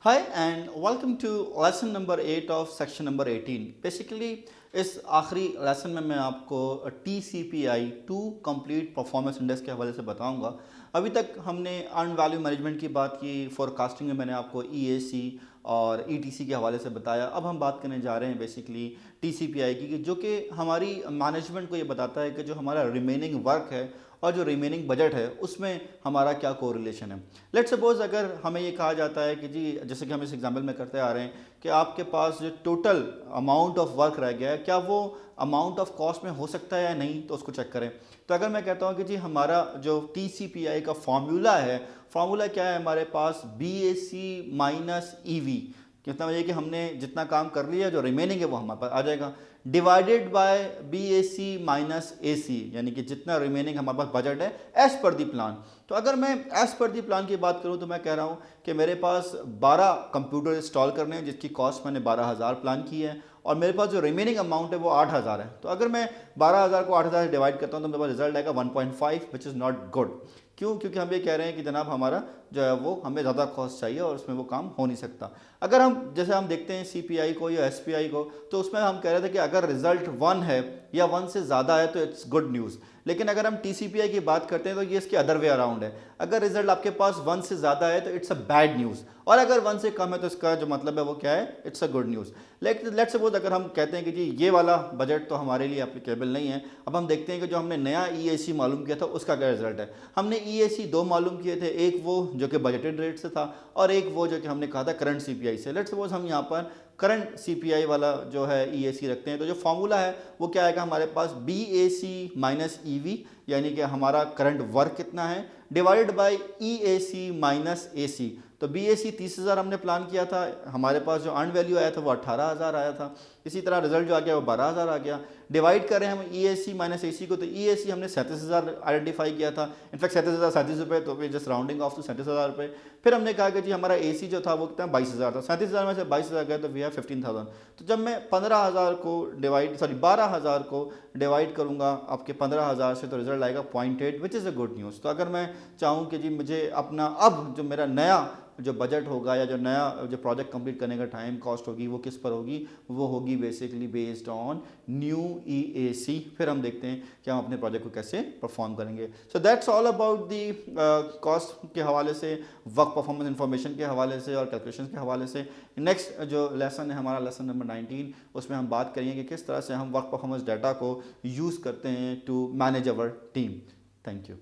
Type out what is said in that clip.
Hi and welcome to lesson number 8 of section number 18. Basically इस आखिरी lesson में मैं आपको TCPI to complete performance index के हवाले से बताऊंगा। अभी तक हमने अर्न वैल्यू मैनेजमेंट की बात की, फोरकास्टिंग में मैंने आपको EAC और ETC के हवाले से बताया। अब हम बात करने जा रहे हैं बेसिकली TCPI की, जो कि हमारी मैनेजमेंट को ये बताता है कि जो हमारा रिमेनिंग वर्क है और जो रिमेनिंग बजट है उसमें हमारा क्या कोरिलेशन है। लेट्स सपोज अगर हमें ये कहा जाता है कि जी, जैसे कि हम इस एग्जाम्पल में करते आ रहे हैं कि आपके पास जो टोटल अमाउंट ऑफ वर्क रह गया है, क्या वो अमाउंट ऑफ कॉस्ट में हो सकता है या नहीं, तो उसको चेक करें। तो अगर मैं कहता हूँ कि जी हमारा जो TCPI का फॉर्मूला है, फॉर्मूला क्या है हमारे पास, BAC माइनस EV, कितना ये कि हमने जितना काम कर लिया जो रिमेनिंग है वो हमारे पास आ जाएगा, divided by BAC minus AC, यानी कि जितना रिमेनिंग हमारे पास बजट है एज पर दी प्लान। तो अगर मैं एज पर दी प्लान की बात करूं तो मैं कह रहा हूं कि मेरे पास 12 कंप्यूटर इंस्टॉल करने हैं जिसकी कॉस्ट मैंने 12,000 प्लान की है और मेरे पास जो रिमेनिंग अमाउंट है वो 8,000 है। तो अगर मैं 12,000 को 8,000 से डिवाइड करता हूं तो मेरे पास रिजल्ट आएगा 1.5, विच इज़ नॉट गुड। क्यों? क्योंकि हम ये कह रहे हैं कि जनाब हमारा जो है वो हमें ज़्यादा कॉस्ट चाहिए और उसमें वो काम हो नहीं सकता। अगर हम जैसे हम देखते हैं CPI को या SPI को, तो उसमें हम कह रहे थे कि अगर रिजल्ट 1 है या 1 से ज़्यादा है तो इट्स गुड न्यूज़। लेकिन अगर हम TCPI की बात करते हैं तो ये इसके अदर वे अराउंड है। अगर रिजल्ट आपके पास 1 से ज़्यादा है तो इट्स अ बैड न्यूज़, और अगर 1 से कम है तो इसका जो मतलब है वो क्या है, it's a good news. Let's suppose अगर हम कहते हैं कि जी ये वाला बजट तो हमारे लिए एप्लीकेबल नहीं है, अब हम देखते हैं कि जो हमने नया EAC मालूम किया था उसका क्या रिजल्ट है। हमने EAC 2 मालूम किए थे, एक वो जो कि बजटेड रेट से था और एक वो जो कि हमने कहा था करंट CPI से। लेट्स सपोज हम यहाँ पर करंट CPI वाला जो है EAC रखते हैं, तो जो फॉर्मूला है वो क्या आएगा हमारे पास, BAC माइनस EV, यानी कि हमारा करंट वर्क कितना है, divided by EAC minus AC। तो BAC 30,000 हमने प्लान किया था, हमारे पास जो अर्न वैल्यू आया था वो 18,000 आया था। इसी तरह रिजल्ट जो आ गया वो 12,000 आ गया। डिवाइड करें हम EAC माइनस AC को, तो EAC हमने 37,000 आइडेंटिफाई किया था, इनफैक्ट 37,037 रुपये, तो फिर जस्ट राउंडिंग ऑफ टू 37,000 रुपये। फिर हमने कहा कि जी हमारा AC जो था वो कितना, 22,000 था, 37,000 में से 22,000 गया तो वी हैव 15,000। तो जब मैं 15,000 को डिवाइड 12,000 को डिवाइड करूंगा आपके 15,000 से तो रिजल्ट आएगा 0.8, which is a good news. तो अगर मैं चाहूँ कि जी मुझे अपना अब जो मेरा नया जो बजट होगा या जो नया जो प्रोजेक्ट कंप्लीट करने का टाइम कॉस्ट होगी वो किस पर होगी, वो होगी basically based on new EAC। फिर हम देखते हैं कि हम अपने प्रोजेक्ट को कैसे परफॉर्म करेंगे। So that's all about the cost के हवाले से, वर्क परफॉर्मेंस इंफॉर्मेशन के हवाले से और कैलकुलेशन के हवाले से। नेक्स्ट जो लेसन है हमारा लेसन नंबर 19, उसमें हम बात करेंगे कि किस तरह से हम वर्क परफॉर्मेंस डाटा को यूज़ करते हैं to manage our team. Thank you.